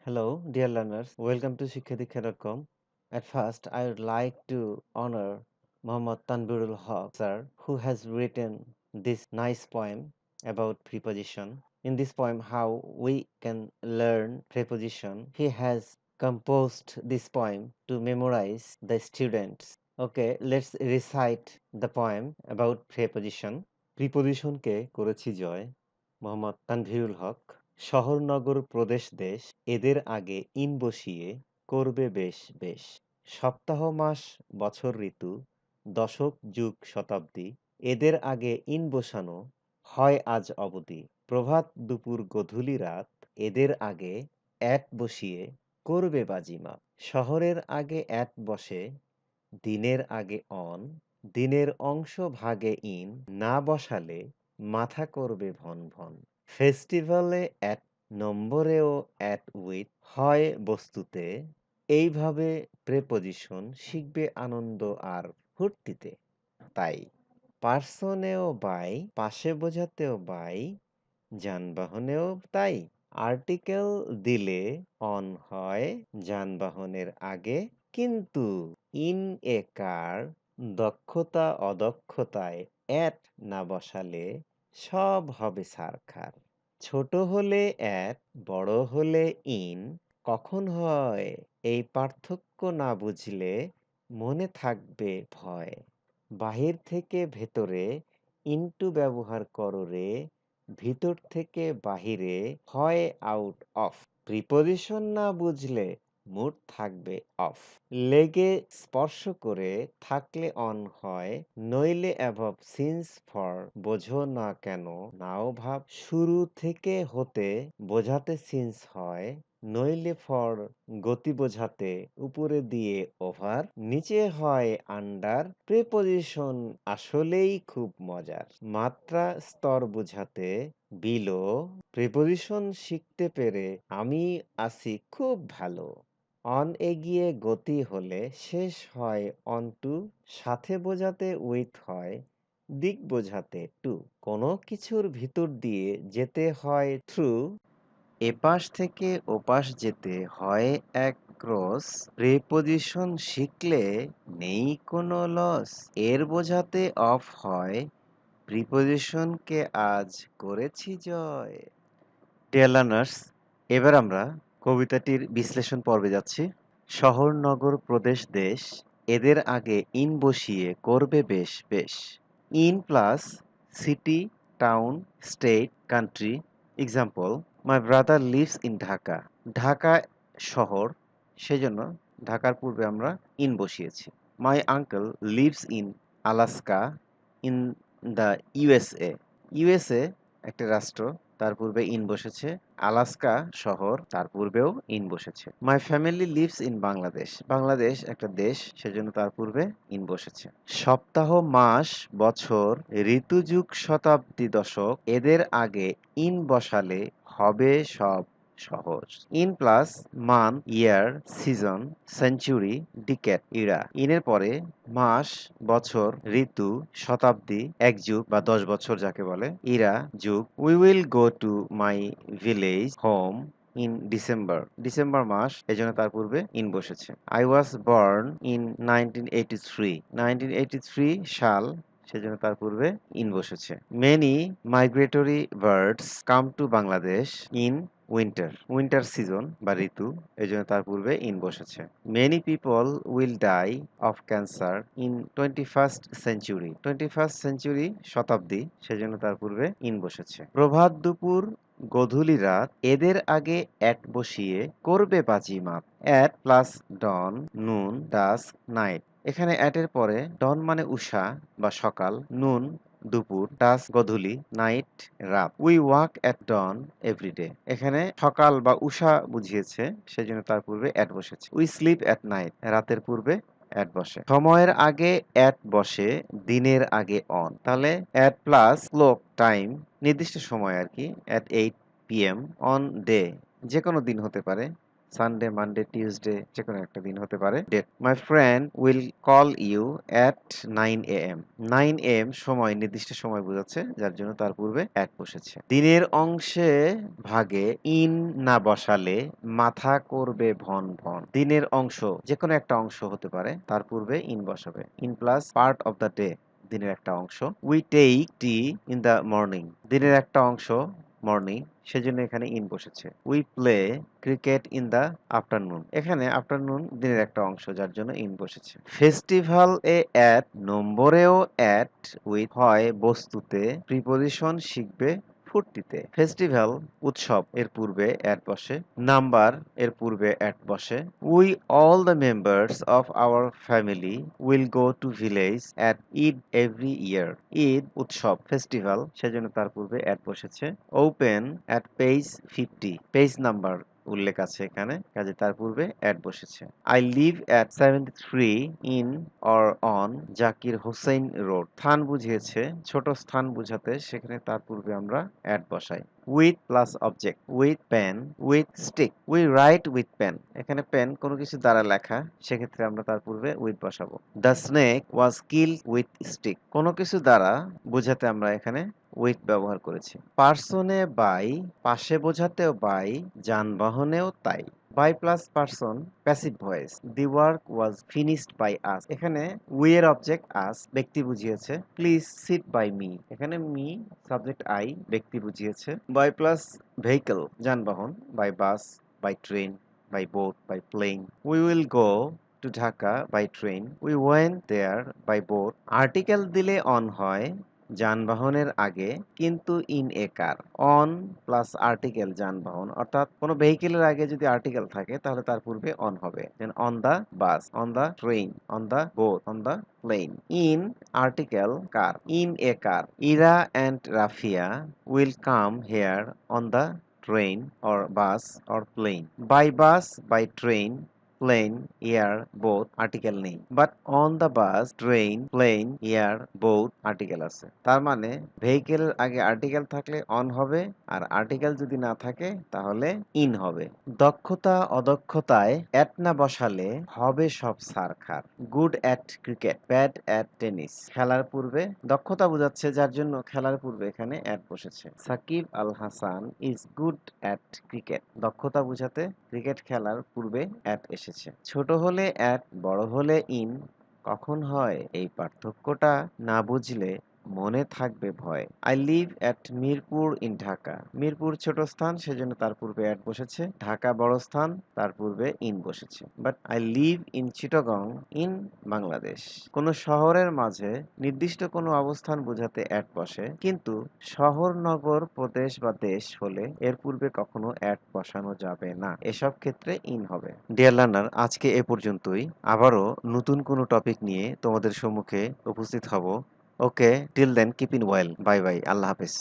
Hello, dear learners. Welcome to shiksha.com. At first, I would like to honor Muhammad Tanbirul Haq, sir, who has written this nice poem about preposition. In this poem, how we can learn preposition, he has composed this poem to memorize the students. Okay, let's recite the poem about preposition. প্রিপোজিশনকে করেছি জয় মোহাম্মদ তানভীরুল হক। শহর নগর প্রদেশ দেশ এদের আগে in বসিয়ে করবে বেশ বেশ। সপ্তাহ মাস বছর ঋতু দশক যুগ শতাব্দী এদের আগে ইন বসানো হয় আজ অবধি। প্রভাত দুপুর গধূলি রাত এদের আগে অ্যাট বসিয়ে করবে বাজিমাত। শহরের আগে অ্যাট বসে দিনের আগে অন দিনের অংশ ভাগে ইন না বসালে মাথা করবে ভন ভন। ফেস্টিভ্যালে অ্যাট নম্বরেও অ্যাট উইথ হয় বস্তুতে এইভাবে প্রেপোজিশন শিখবে আনন্দ আর ফুর্তিতে। তাই পার্সনেও বাই পাশে বোঝাতেও বাই যানবাহনেও তাই আর্টিকেল দিলে অন হয় যানবাহনের আগে কিন্তু ইন এ কার দক্ষতা অদক্ষতায় অ্যাট না বসালে সব হবে ছারখার। ছোট হলে অ্যাট বড় হলে ইন কখন হয় এই পার্থক্য না বুঝলে মনে থাকবে ভয়। বাহির থেকে ভেতরে ইনটু ব্যবহার করো রে ভিতর থেকে বাহিরে হয় আউট অফ। প্রিপোজিশন না বুঝলে মুড থাকবে অফ। লেগে স্পর্শ করে থাকলে অন হয় নইলে অ্যাভব সিন্স ফর বোঝো না কেন নাও ভাব। শুরু থেকে হতে বোঝাতে সিন্স হয় নইলে ফর গতি বোঝাতে উপরে দিয়ে ওভার নিচে হয় আন্ডার। প্রিপোজিশন আসলেই খুব মজার মাত্রা স্তর বোঝাতে বিলো। প্রিপোজিশন শিখতে পেরে আমি আছি খুব ভালো। অন এগিয়ে গতি হলে শেষ হয় অন টু সাথে বোঝাতে উইথ হয় দিক বোঝাতে টু। কোনো কিছুর ভিতর দিয়ে যেতে হয় থ্রু এপাশ থেকে ওপাশ যেতে হয় এক ক্রস। প্রিপোজিশন শিখলে নেই কোনো লস। এর বোঝাতে অফ হয় প্রিপোজিশনকে আজ করেছি জয়। ডিয়ার লার্নার্স, এবার আমরা কবিতাটির বিশ্লেষণ পর্বে যাচ্ছি। শহর নগর প্রদেশ দেশ এদের আগে ইন বসিয়ে করবে বেশ বেশ। In plus city town state country. Example, my brother lives in Dhaka. Dhaka শহর, সেজন্য ঢাকার পূর্বে আমরা ইন বসিয়েছি। My uncle lives in Alaska in the USA. USA একটা রাষ্ট্র, তার পূর্বে ইন বসেছে। আলাস্কা শহর, তার পূর্বেও ইন বসেছে। My family lives in Bangladesh. Bangladesh একটা দেশ, সেজন্য তার পূর্বে ইন বসেছে। সপ্তাহ মাস বছর ঋতু যুগ শতাব্দী দশক এদের আগে ইন বসালে হবে সব সহজ। In plus month year season century decade era. ইনের পরে মাস বছর ঋতু শতাব্দী এক যুগ বা 10 বছর যাকে বলে ইরা যুগ। We will go to my village home in December. December মাস, এজন্য তার পূর্বে ইন বসেছে। I was born in 1983। 1983 সাল, সেজন্য তার পূর্বে ইন বসেছে। Many migratory birds come to Bangladesh in winter. Winter season বা ঋতু, এজন্য তার পূর্বে ইন বসেছে। Many people will die of cancer in 21st century. 21st century শতাব্দী, সেজন্য তার পূর্বে ইন বসেছে। প্রভাত দুপুর গধূলি রাত এদের আগে অ্যাট বসিয়ে করবে বাজিমাত। অ্যাট প্লাস ডন নুন ডাস্ক নাইট। এখানে অ্যাট এর পরে ডন মানে উষা বা সকাল, নুন দুপুর, ডাস্ক গধূলি, নাইট রাত। We walk at dawn everyday. এখানে সকাল বা উষা বুঝিয়েছে, সেজন্য তার পূর্বে অ্যাট বসেছে। We slip at night. রাতের পূর্বে অ্যাট বসে। সময়ের আগে অ্যাট বসে দিনের আগে অন। তাহলে অ্যাট প্লাস ক্লক টাইম, নির্দিষ্ট সময় আর কি, অ্যাট 8 PM অন ডে, যে কোনো দিন হতে পারে। সানডে, মানডে, টিউসডে যেকোনো একটা দিন হতে পারে। Date, my friend will call you at 9 AM। 9 AM সময়, নির্দিষ্ট সময় বোঝাচ্ছে, যার জন্য তার পূর্বে অ্যাট বসেছে। দিনের অংশে ভাগে ইন না বসালে মাথা করবে ভন ভন। দিনের অংশ যেকোনো একটা অংশ হতে পারে, তার পূর্বে ইন বসাবে। In plus part of the day, দিনের একটা অংশ। We take tea in the morning, দিনের একটা অংশ মর্নিং, সেজন্য এখানে ইন বসেছে। We play cricket in the afternoon, এখানে আফটারনুন দিনের একটা অংশ, যার জন্য ইন বসেছে। ফেস্টিভ্যাল এ অ্যাট, নম্বরেও অ্যাট উইথ হয় বস্তুতে, প্রিপোজিশন শিখবে ফুর্তিতে। ফেস্টিভ্যাল উৎসব এর পূর্বে অ্যাট বসে, নাম্বার এর পূর্বে অ্যাট বসে। We all the members of our family will go to village at Eid every year. Eid উৎসব, ফেস্টিভ্যাল, সেজন্য তার পূর্বে অ্যাট বসেছে। Open at page 50, page number উল্লেখ আছে এখানে, কাজে তার পূর্বে অ্যাট বসেছে। I live at 73 in or on Zakir Hossain road, স্থান বুঝিয়েছে, ছোট স্থান বুঝাতে সেখানে তার পূর্বে আমরা অ্যাট বসাই। With plus object, with pen, with stick. We write with pen, এখানে পেন কোনো কিছু দ্বারা লেখা, সেক্ষেত্রে আমরা তার পূর্বে উইথ বসাবো। The snake was killed with stick, কোনো কিছু দ্বারা বোঝাতে আমরা এখানে উইথ ব্যবহার করেছি। পার্সনে বাই, পাশে বোঝাতেও বাই, যানবাহনেও তাই। By plus person, passive voice. The work was finished by us, এখানে উই এর অবজেক্ট আস, ব্যক্তি বুঝিয়েছে। প্লিজ সিট বাই মি, এখানে মি সাবজেক্ট আই, ব্যক্তি বুঝিয়েছে। বাই প্লাস ভেহিকল, যানবাহন। By bus, by train, by boat, by plane. We will go to Dhaka by train, we went there by boat. Article দিলে on হয় যানবাহনের আগে, কিন্তু in a car. On plus article যানবাহন, অর্থাৎ কোনো ভেহিকেলের আগে যদি আর্টিকেল থাকে তাহলে তার পূর্বে অন হবে। On the bus, on the train, on the boat, on the plane. In article car, in a car. Ira and Rafia will come here on the train or bus or plane. By bus, by train, plane, air, boat article নেই, but on the bus, train, plane, air, boat article আছে। তার মানে ভেহিকেলের আগে article থাকলে on হবে, আর article যদি না থাকে তাহলে ইন হবে। দক্ষতা অদক্ষতায় অ্যাট না বসালে হবে সব সারখার। Good at cricket, bad at tennis, খেলার পূর্বে দক্ষতা বোঝাচ্ছে, যার জন্য খেলার পূর্বে এখানে অ্যাট বসেছে। Shakib Al Hasan is good at cricket, দক্ষতা বোঝাতে ক্রিকেট খেলার পূর্বে অ্যাট এসেছে। ছোট হলে অ্যাট, বড় হলে ইন, কখন হয় এই পার্থক্যটা না বুঝলে মনে থাকবে ভয়। I live at Mirpur in Dhaka, Mirpur ছোট স্থান, সেজন্য তার পূর্বে অ্যাট বসেছে। ঢাকা বড় স্থান, তার পূর্বে ইন বসেছে। But I live in Chittagong in Bangladesh, কোন শহরের মাঝে নির্দিষ্ট কোনো অবস্থান বোঝাতে অ্যাট বসে, কিন্তু শহর, নগর, প্রদেশ বা দেশ হলে এর পূর্বে কখনো অ্যাট বসানো যাবে না, এসব ক্ষেত্রে ইন হবে। ডিয়ার লার্নার, আজকে এ পর্যন্তই। আবারও নতুন কোনো টপিক নিয়ে তোমাদের সম্মুখে উপস্থিত হব। Okay, till then keep in well, bye bye, আল্লাহ হাফেজ।